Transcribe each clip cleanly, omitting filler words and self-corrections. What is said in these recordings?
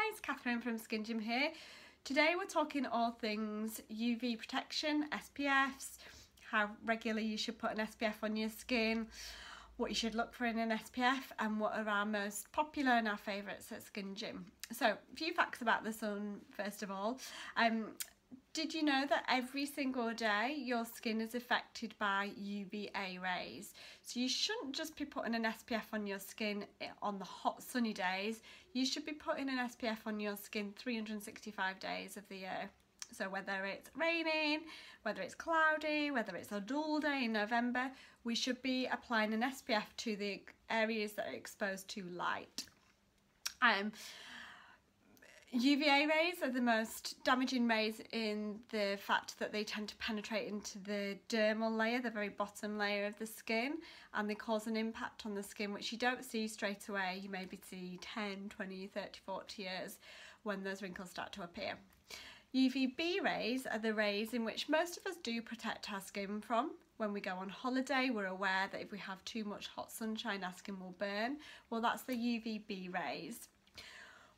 guys, Catherine from SkinGym here. Today we're talking all things UV protection, SPFs, how regularly you should put an SPF on your skin, what you should look for in an SPF, and what are our most popular and our favourites at SkinGym. So, a few facts about the sun first of all. Did you know that every single day your skin is affected by UVA rays? So you shouldn't just be putting an SPF on your skin on the hot sunny days. You should be putting an SPF on your skin 365 days of the year. So whether it's raining, whether it's cloudy, whether it's a dull day in November, we should be applying an SPF to the areas that are exposed to light. UVA rays are the most damaging rays in the fact that they tend to penetrate into the dermal layer, the very bottom layer of the skin, and they cause an impact on the skin which you don't see straight away. You maybe see 10, 20, 30, 40 years when those wrinkles start to appear. UVB rays are the rays in which most of us do protect our skin from. When we go on holiday, we're aware that if we have too much hot sunshine, our skin will burn. Well, that's the UVB rays.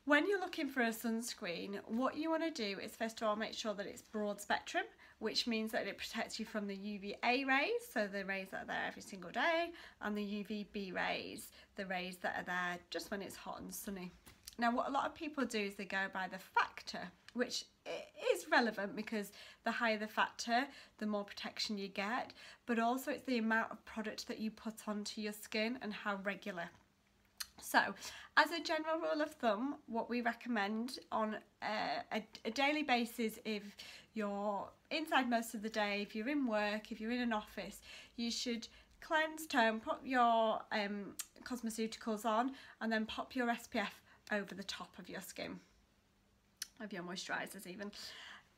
When you're looking for a sunscreen, what you want to do is first of all make sure that it's broad spectrum, which means that it protects you from the UVA rays, so the rays that are there every single day, and the UVB rays, the rays that are there just when it's hot and sunny. Now what a lot of people do is they go by the factor, which is relevant because the higher the factor, the more protection you get, but also it's the amount of product that you put onto your skin and how regular. So, as a general rule of thumb, what we recommend on a daily basis, if you're inside most of the day, if you're in work, if you're in an office, you should cleanse, tone, put your cosmeceuticals on, and then pop your SPF over the top of your skin, of your moisturisers even.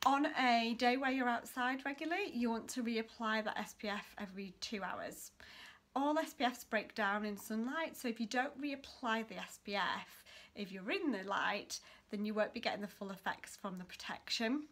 On a day where you're outside regularly, you want to reapply that SPF every 2 hours. All SPFs break down in sunlight, so if you don't reapply the SPF, if you're in the light, then you won't be getting the full effects from the protection.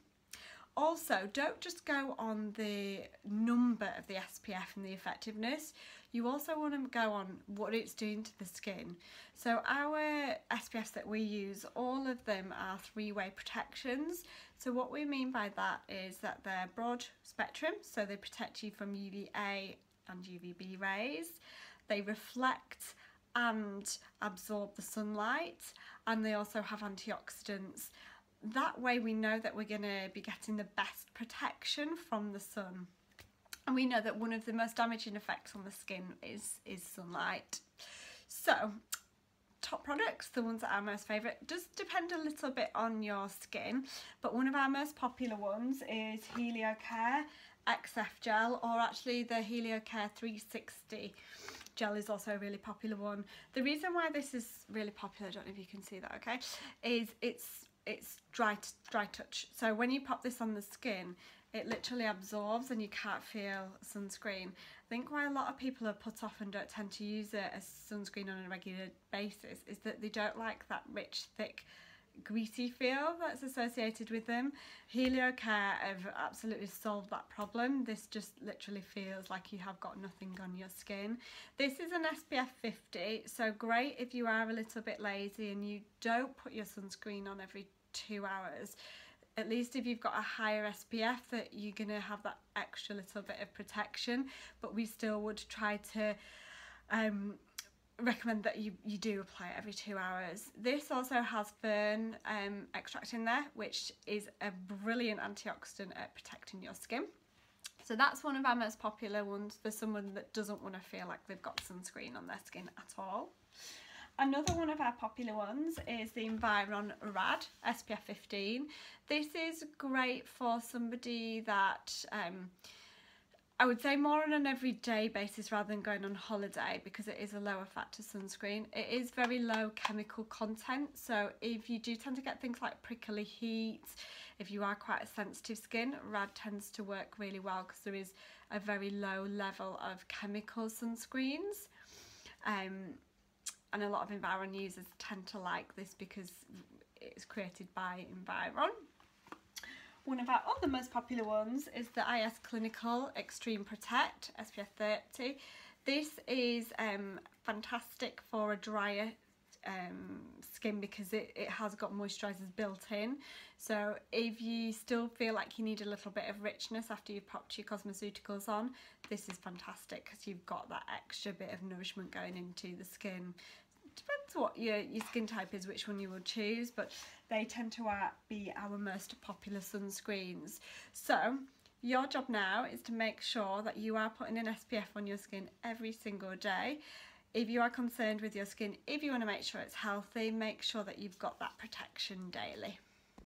Also, don't just go on the number of the SPF and the effectiveness. You also want to go on what it's doing to the skin. So our SPFs that we use, all of them are three-way protections. So what we mean by that is that they're broad spectrum, so they protect you from UVA and UVB rays. They reflect and absorb the sunlight, and they also have antioxidants. That way we know that we're going to be getting the best protection from the sun. And we know that one of the most damaging effects on the skin is sunlight. So, top products, the ones that are most favourite, does depend a little bit on your skin, but one of our most popular ones is HelioCare XF gel, or actually the HelioCare 360 gel is also a really popular one. The reason why this is really popular, I don't know if you can see that, okay, is it's dry touch. So when you pop this on the skin, it literally absorbs and you can't feel sunscreen. I think why a lot of people are put off and don't tend to use it as sunscreen on a regular basis is that they don't like that rich, thick, greasy feel that's associated with them. HelioCare have absolutely solved that problem. This just literally feels like you have got nothing on your skin. This is an SPF 50, so great if you are a little bit lazy and you don't put your sunscreen on every 2 hours. At least if you've got a higher SPF, that you're going to have that extra little bit of protection, but we still would try to recommend that you do apply it every 2 hours. This also has fern extract in there, which is a brilliant antioxidant at protecting your skin. So that's one of our most popular ones for someone that doesn't want to feel like they've got sunscreen on their skin at all. Another one of our popular ones is the Environ Rad SPF 15. This is great for somebody that I would say more on an everyday basis rather than going on holiday, because it is a lower factor sunscreen. It is very low chemical content, so if you do tend to get things like prickly heat, if you are quite a sensitive skin, Rad tends to work really well because there is a very low level of chemical sunscreens. And a lot of Environ users tend to like this because it's created by Environ. One of our other most popular ones is the IS Clinical Extreme Protect SPF 30. This is fantastic for a drier skin because it has got moisturisers built in. So if you still feel like you need a little bit of richness after you've popped your cosmeceuticals on, this is fantastic because you've got that extra bit of nourishment going into the skin. Depends what your skin type is, which one you will choose, but they tend to be our most popular sunscreens. So your job now is to make sure that you are putting an SPF on your skin every single day. If you are concerned with your skin, if you want to make sure it's healthy, make sure that you've got that protection daily.